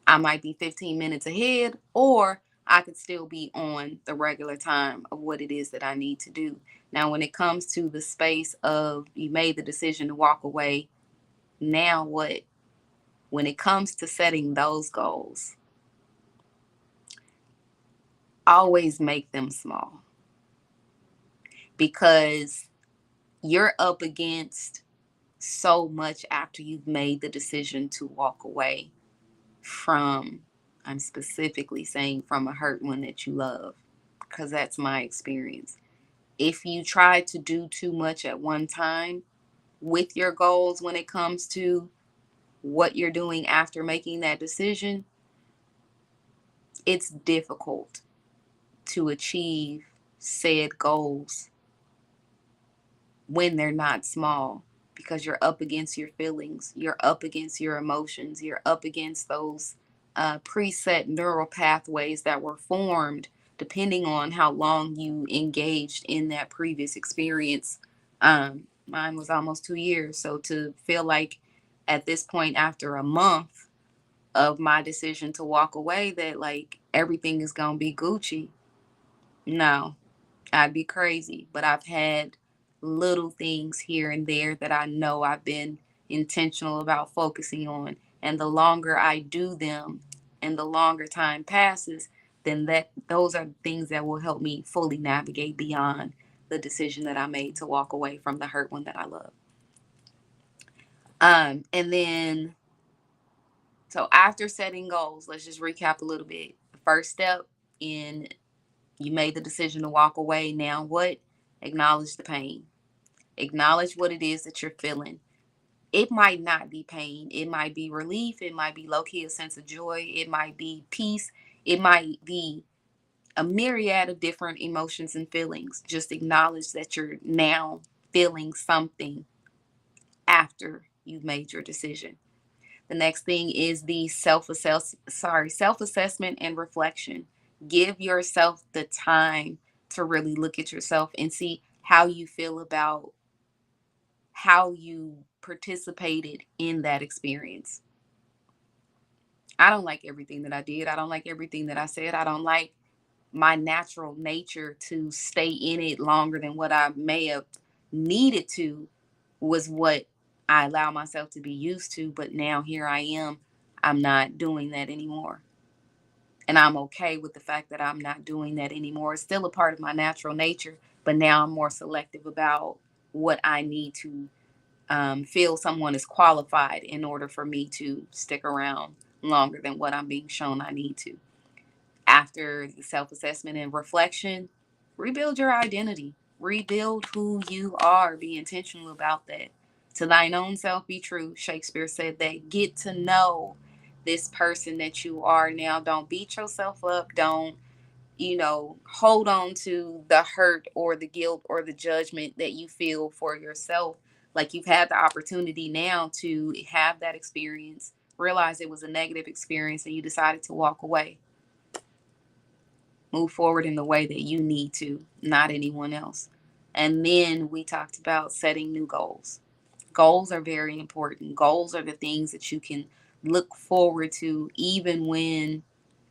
I might be 15 minutes ahead, or I could still be on the regular time of what it is that I need to do. Now, when it comes to the space of you made the decision to walk away, now what? When it comes to setting those goals, always make them small, because you're up against so much after you've made the decision to walk away from, I'm specifically saying, from a hurt one that you love, because that's my experience. If you try to do too much at one time with your goals when it comes to what you're doing after making that decision, it's difficult to achieve said goals when they're not small, because you're up against your feelings, you're up against your emotions, you're up against those preset neural pathways that were formed depending on how long you engaged in that previous experience. Mine was almost 2 years. So to feel like at this point, after a month of my decision to walk away, that like everything is going to be Gucci, no, I'd be crazy. But I've had little things here and there that I know I've been intentional about focusing on. And the longer I do them and the longer time passes, then those are things that will help me fully navigate beyond the decision that I made to walk away from the hurt one that I love. And then so after setting goals, let's just recap a little bit. The first step in, you made the decision to walk away. Now what? Acknowledge the pain. Acknowledge what it is that you're feeling. It might not be pain. It might be relief. It might be low key a sense of joy. It might be peace. It might be a myriad of different emotions and feelings. Just acknowledge that you're now feeling something after you've made your decision. The next thing is the self-assessment and reflection. Give yourself the time to really look at yourself and see how you feel about how you participated in that experience. I don't like everything that I did. I don't like everything that I said. I don't like my natural nature to stay in it longer than what I may have needed to, was what I allow myself to be used to, but now here I am. I'm not doing that anymore. And I'm okay with the fact that I'm not doing that anymore. It's still a part of my natural nature, but now I'm more selective about what I need to feel someone is qualified in order for me to stick around longer than what I'm being shown I need to. After the self assessment and reflection, rebuild your identity, rebuild who you are, be intentional about that. To thine own self be true. Shakespeare said that. Get to know this person that you are now. Don't beat yourself up. Don't, hold on to the hurt or the guilt or the judgment that you feel for yourself. Like you've had the opportunity now to have that experience, realize it was a negative experience, and you decided to walk away. Move forward in the way that you need to, not anyone else. And then we talked about setting new goals. Goals are very important. Goals are the things that you can look forward to, even when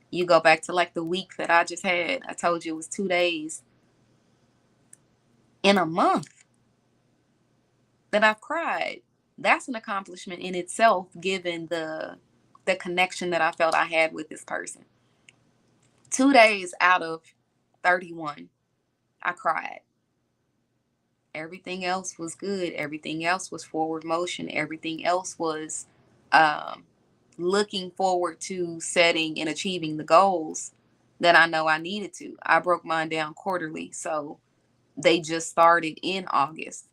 you go back to like the week that I just had. I told you it was 2 days in a month that I've cried. That's an accomplishment in itself, given the connection that I felt I had with this person. 2 days out of 31, I cried. Everything else was good. Everything else was forward motion. Everything else was um, looking forward to setting and achieving the goals that I know I needed to. I broke mine down quarterly. So they just started in August.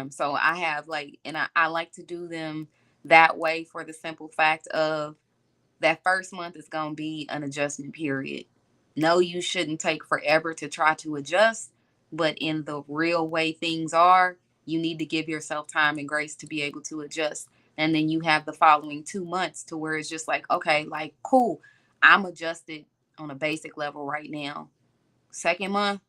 So I have like, and I like to do them that way for the simple fact of that first month is going to be an adjustment period. No, you shouldn't take forever to try to adjust, but in the real way things are, you need to give yourself time and grace to be able to adjust. And then you have the following 2 months to where it's just like, okay, like, cool, I'm adjusted on a basic level right now. Second month,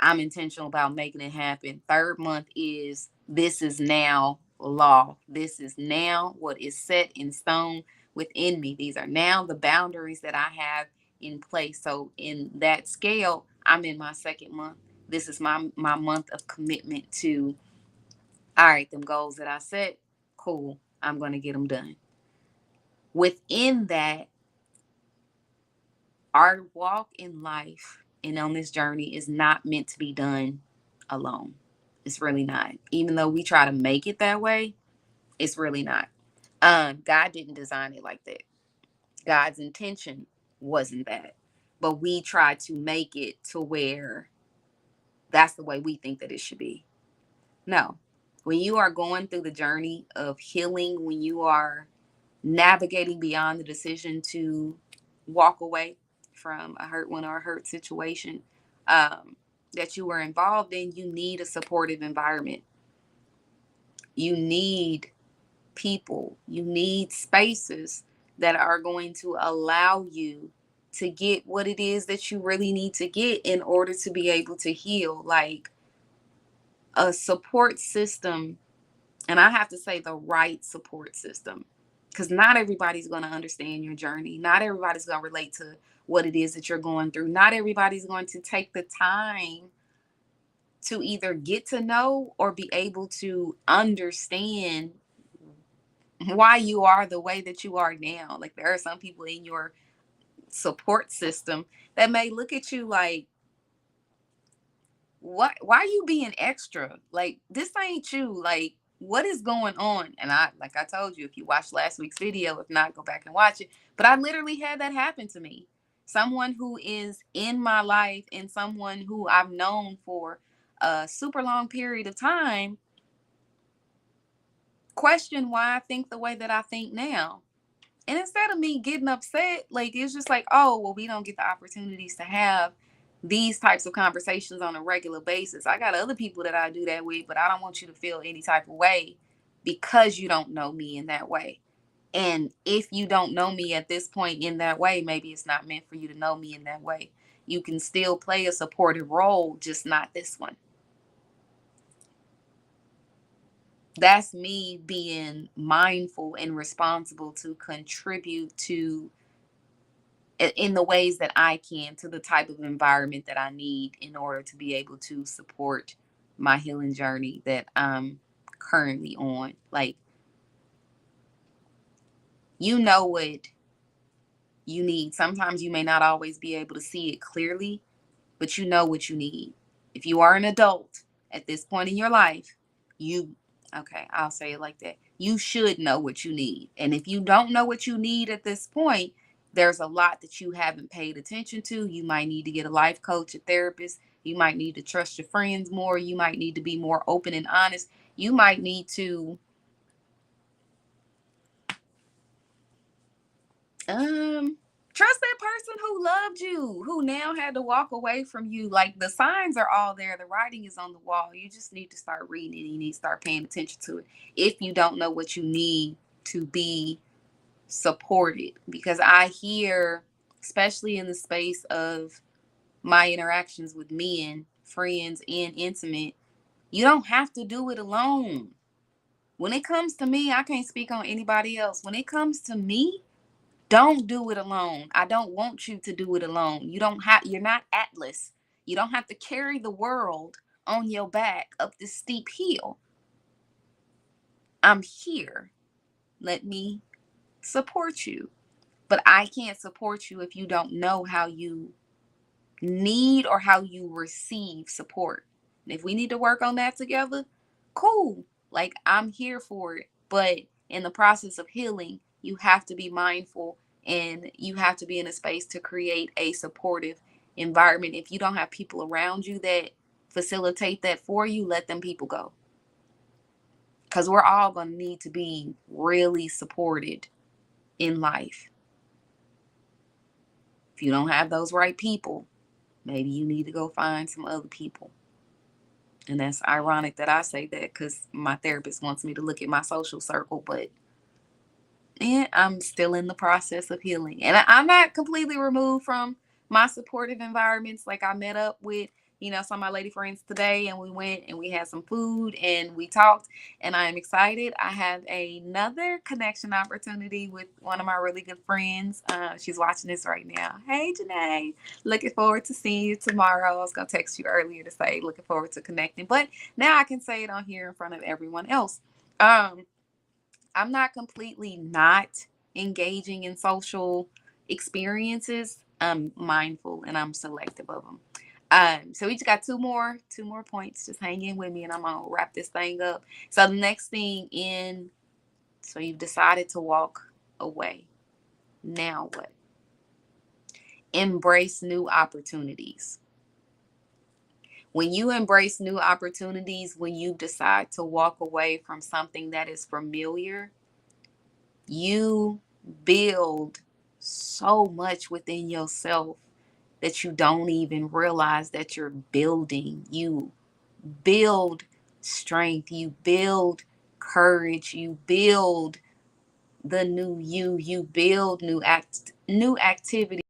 I'm intentional about making it happen. Third month is this is now law. This is now what is set in stone within me. These are now the boundaries that I have in place. So in that scale, I'm in my second month. This is my month of commitment to, all right, them goals that I set, cool. I'm going to get them done. Within that, our walk in life and on this journey is not meant to be done alone. It's really not. Even though we try to make it that way, it's really not. God didn't design it like that. God's intention wasn't that. But we try to make it to where that's the way we think that it should be. No. When you are going through the journey of healing, when you are navigating beyond the decision to walk away from a hurt one or a hurt situation that you were involved in, you need a supportive environment. You need people, you need spaces that are going to allow you to get what it is that you really need to get in order to be able to heal. Like a support system, and I have to say the right support system, because not everybody's going to understand your journey. Not everybody's going to relate to what it is that you're going through. Not everybody's going to take the time to either get to know or be able to understand why you are the way that you are now. Like there are some people in your support system that may look at you like, what, why are you being extra? Like this ain't you. Like what is going on? And I, like I told you, if you watched last week's video, if not, go back and watch it. But I literally had that happen to me. Someone who is in my life and someone who I've known for a super long period of time question why I think the way that I think now. And instead of me getting upset, like it's just like, oh, well, we don't get the opportunities to have these types of conversations on a regular basis. I got other people that I do that with, but I don't want you to feel any type of way because you don't know me in that way. And if you don't know me at this point in that way, maybe it's not meant for you to know me in that way. You can still play a supportive role, just not this one. That's me being mindful and responsible to contribute to in the ways that I can to the type of environment that I need in order to be able to support my healing journey that I'm currently on. Like, you know what you need. Sometimes you may not always be able to see it clearly, but you know what you need. If you are an adult at this point in your life, you, okay, I'll say it like that. You should know what you need. And if you don't know what you need at this point, there's a lot that you haven't paid attention to. You might need to get a life coach, a therapist. You might need to trust your friends more. You might need to be more open and honest. You might need to trust that person who loved you, who now had to walk away from you. Like, the signs are all there, the writing is on the wall. You just need to start reading it. You need to start paying attention to it if you don't know what you need to be supported. Because I hear, especially in the space of my interactions with men, friends, and intimate, you don't have to do it alone. When it comes to me, I can't speak on anybody else. When it comes to me, don't do it alone. I don't want you to do it alone. You're not Atlas. You don't have to carry the world on your back up this steep hill. I'm here. Let me support you. But I can't support you if you don't know how you need or how you receive support. And if we need to work on that together, cool. Like, I'm here for it. But in the process of healing, you have to be mindful and you have to be in a space to create a supportive environment. If you don't have people around you that facilitate that for you, let them people go. Because we're all going to need to be really supported in life. If you don't have those right people, maybe you need to go find some other people. And that's ironic that I say that because my therapist wants me to look at my social circle, but yeah, I'm still in the process of healing. And I'm not completely removed from my supportive environments. Like, I met up with, some of my lady friends today, and we went and we had some food and we talked, and I am excited. I have another connection opportunity with one of my really good friends. She's watching this right now. Hey, Janae, looking forward to seeing you tomorrow. I was going to text you earlier to say looking forward to connecting, but now I can say it on here in front of everyone else. I'm not completely not engaging in social experiences. I'm mindful and I'm selective of them. So we just got two more points. Just hang in with me and I'm gonna wrap this thing up. So the next thing so you've decided to walk away. Now what? Embrace new opportunities. When you embrace new opportunities, when you decide to walk away from something that is familiar, you build so much within yourself that you don't even realize that you're building. You build strength, you build courage, you build the new you build new activity.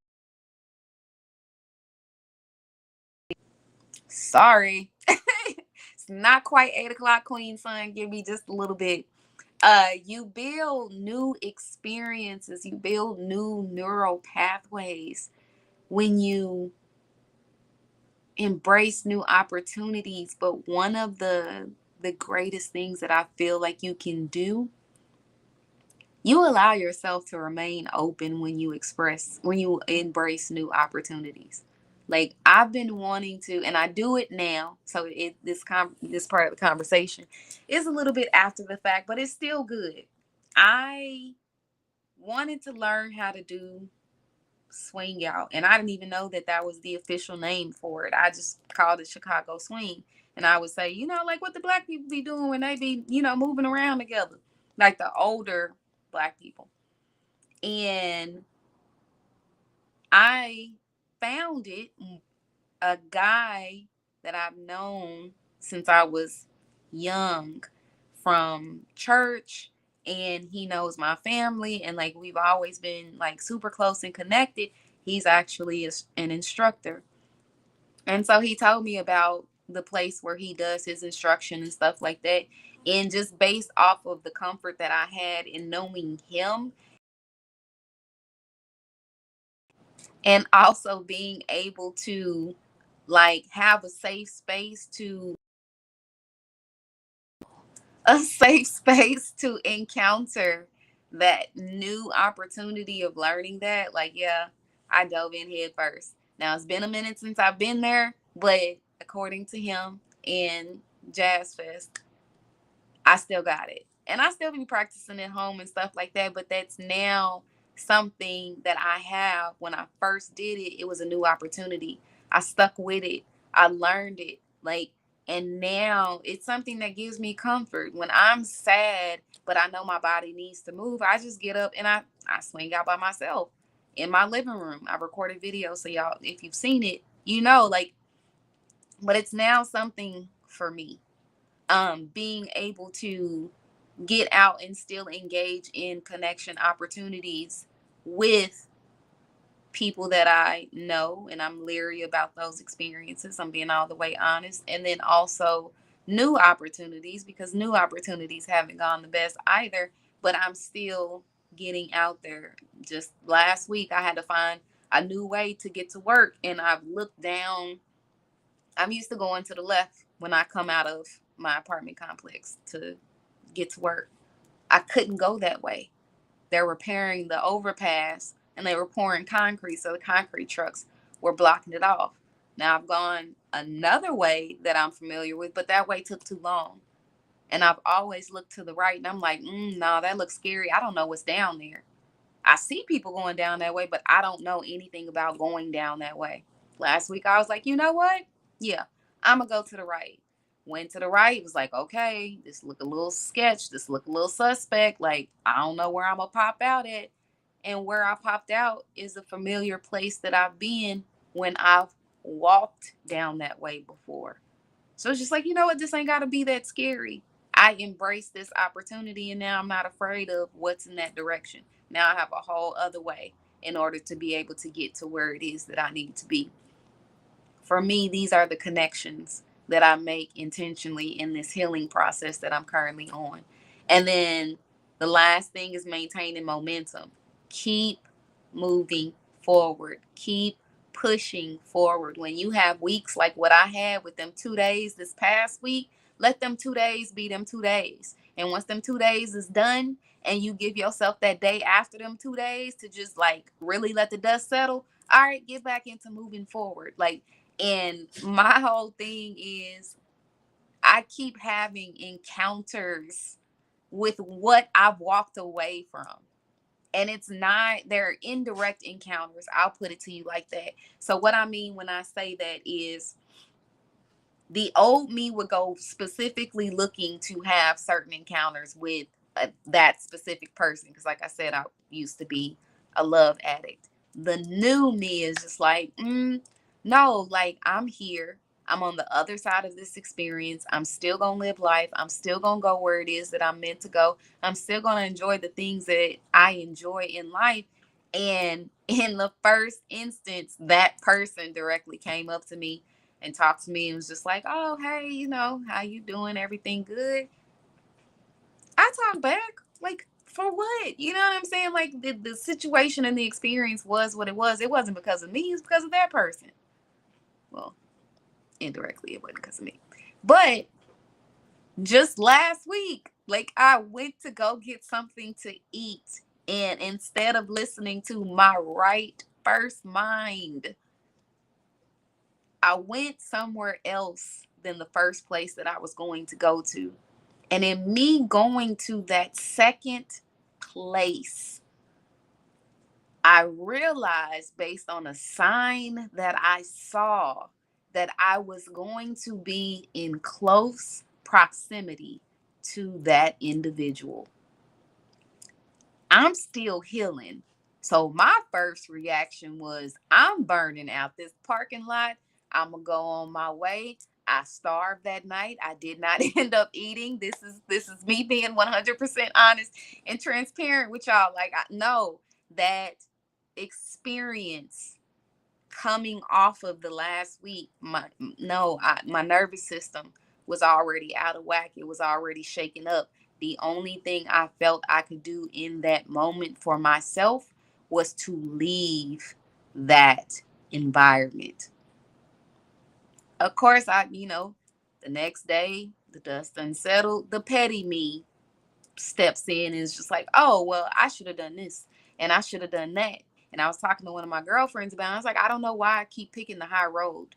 Sorry. It's not quite 8 o'clock, Queen Sun. Give me just a little bit. You build new experiences, you build new neural pathways when you embrace new opportunities. But one of the greatest things that I feel like you can do, you allow yourself to remain open when you embrace new opportunities. Like, I've been wanting to, and I do it now. So this part of the conversation is a little bit after the fact, but it's still good. I wanted to learn how to do swing out, and I didn't even know that that was the official name for it. I just called it Chicago swing, and I would say, like what the black people be doing when they be, moving around together, like the older black people. And I found it, a guy that I've known since I was young, from church, and he knows my family, and like we've always been like super close and connected. He's actually an instructor. And so he told me about the place where he does his instruction and stuff like that. And just based off of the comfort that I had in knowing him, and also being able to like have a safe space to a safe space to encounter that new opportunity of learning that. Like, yeah, I dove in head first. Now, it's been a minute since I've been there, but according to him in Jazz Fest, I still got it. And I still be practicing at home and stuff like that, but that's now something that I have. When I first did it, it was a new opportunity. I stuck with it. I learned it. Like, and now it's something that gives me comfort. When I'm sad, but I know my body needs to move, I just get up and I swing out by myself in my living room. I recorded video. So y'all, if you've seen it, you know, like, but it's now something for me. Being able to get out and still engage in connection opportunities with people that I know, and I'm leery about those experiences. I'm being all the way honest. And then also new opportunities, because new opportunities haven't gone the best either, but I'm still getting out there. Just last week, I had to find a new way to get to work, and I've looked down. I'm used to going to the left when I come out of my apartment complex to get to work. I couldn't go that way. They're repairing the overpass and they were pouring concrete, so the concrete trucks were blocking it off. Now I've gone another way that I'm familiar with, but that way took too long. And I've always looked to the right, and I'm like, no, that looks scary. I don't know what's down there. I see people going down that way, but I don't know anything about going down that way. Last week, I was like, you know what? Yeah, I'm going to go to the right. Went to the right. It was like, okay, this look a little sketch. This look a little suspect. Like, I don't know where I'm going to pop out at. And where I popped out is a familiar place that I've been when I've walked down that way before. So it's just like, you know what? This ain't got to be that scary. I embrace this opportunity, and now I'm not afraid of what's in that direction. Now I have a whole other way in order to be able to get to where it is that I need to be. For me, these are the connections that I make intentionally in this healing process that I'm currently on. And then the last thing is maintaining momentum. Keep moving forward. Keep pushing forward. When you have weeks like what I had with them 2 days this past week, let them 2 days be them 2 days. And once them 2 days is done, and you give yourself that day after them 2 days to just like really let the dust settle, all right, get back into moving forward. Like, and my whole thing is I keep having encounters with what I've walked away from. And it's not, they're indirect encounters. I'll put it to you like that. So, what I mean when I say that is the old me would go specifically looking to have certain encounters with that specific person. Because, like I said, I used to be a love addict. The new me is just like, no, like I'm here. I'm on the other side of this experience. I'm still going to live life. I'm still going to go where it is that I'm meant to go. I'm still going to enjoy the things that I enjoy in life. And in the first instance, that person directly came up to me and talked to me and was just like, oh, hey, how you doing? Everything good? I talked back. Like, for what? You know what I'm saying? Like, the situation and the experience was what it was. It wasn't because of me. It's because of that person. Well, indirectly, it wasn't because of me. But just last week, like, I went to go get something to eat. And instead of listening to my right first mind, I went somewhere else than the first place that I was going to go to. And in me going to that second place, I realized based on a sign that I saw that I was going to be in close proximity to that individual. I'm still healing. So my first reaction was, I'm burning out this parking lot. I'm gonna go on my way. I starved that night. I did not end up eating. This is me being 100% honest and transparent with y'all. Like, I know that experience coming off of the last week, my nervous system was already out of whack. It was already shaken up. The only thing I felt I could do in that moment for myself was to leave that environment. Of course, I The next day, the dust unsettled. The petty me steps in and is just like, oh, well, I should have done this and I should have done that. And I was talking to one of my girlfriends about it. I was like, I don't know why I keep picking the high road.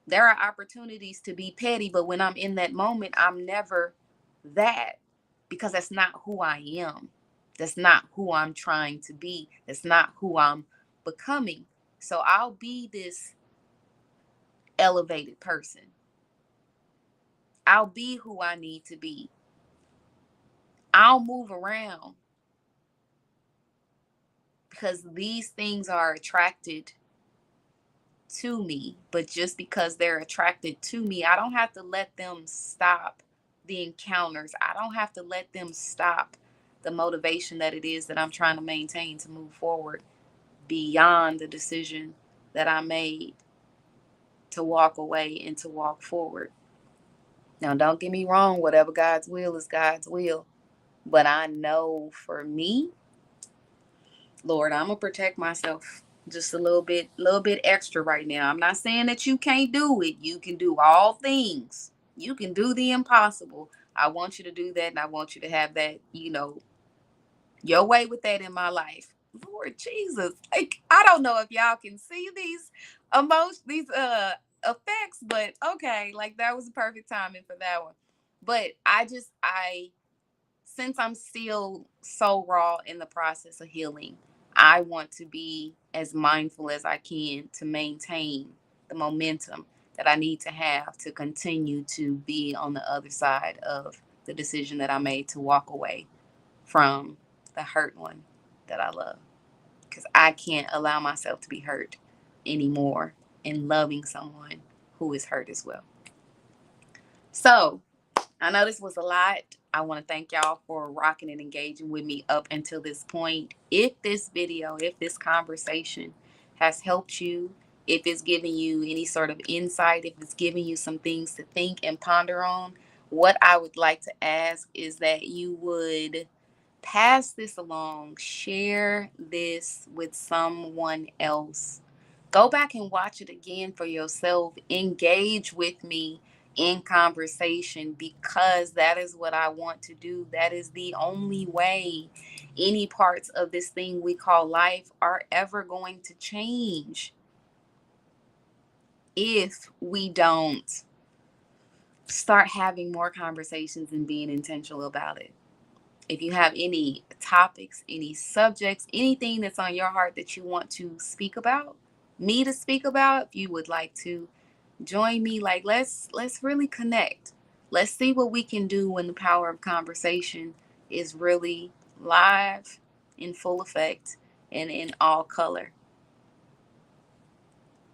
There are opportunities to be petty, but when I'm in that moment, I'm never that, because that's not who I am. That's not who I'm trying to be. That's not who I'm becoming. So I'll be this elevated person. I'll be who I need to be. I'll move around because these things are attracted to me. But just because they're attracted to me, I don't have to let them stop the encounters. I don't have to let them stop the motivation that it is that I'm trying to maintain to move forward beyond the decision that I made to walk away and to walk forward. Now, don't get me wrong, whatever God's will is God's will. But I know for me, Lord, I'm gonna protect myself just a little bit extra right now. I'm not saying that you can't do it. You can do all things. You can do the impossible. I want you to do that, and I want you to have that, your way with that in my life. Lord Jesus. Like, I don't know if y'all can see these emotions, these effects, but okay, like that was the perfect timing for that one. But I since I'm still so raw in the process of healing, I want to be as mindful as I can to maintain the momentum that I need to have to continue to be on the other side of the decision that I made to walk away from the hurt one that I love. Because I can't allow myself to be hurt anymore in loving someone who is hurt as well. So, I know this was a lot. I want to thank y'all for rocking and engaging with me up until this point. If this video, if this conversation has helped you, if it's giving you any sort of insight, if it's giving you some things to think and ponder on, what I would like to ask is that you would pass this along, share this with someone else. Go back and watch it again for yourself. Engage with me in conversation, because that is what I want to do. That is the only way any parts of this thing we call life are ever going to change, if we don't start having more conversations and being intentional about it. If you have any topics, any subjects, anything that's on your heart that you want to speak about, me to speak about, if you would like to join me, like let's really connect. Let's see what we can do when the power of conversation is really live, in full effect, and in all color.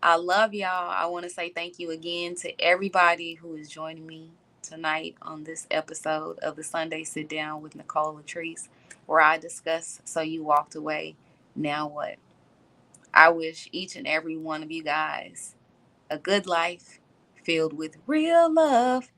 I love y'all. I want to say thank you again to everybody who is joining me tonight on this episode of the Sunday Sit Down with Nicole LaTreece, where I discuss So You Walked Away, Now What? I wish each and every one of you guys a good life filled with real love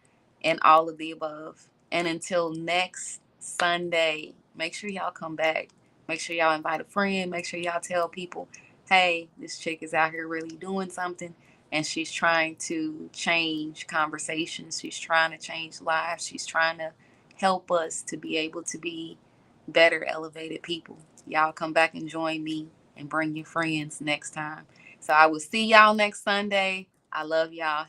and all of the above. And until next Sunday, make sure y'all come back. Make sure y'all invite a friend. Make sure y'all tell people, hey, this chick is out here really doing something. And she's trying to change conversations. She's trying to change lives. She's trying to help us to be able to be better, elevated people. Y'all come back and join me and bring your friends next time. So I will see y'all next Sunday. I love y'all.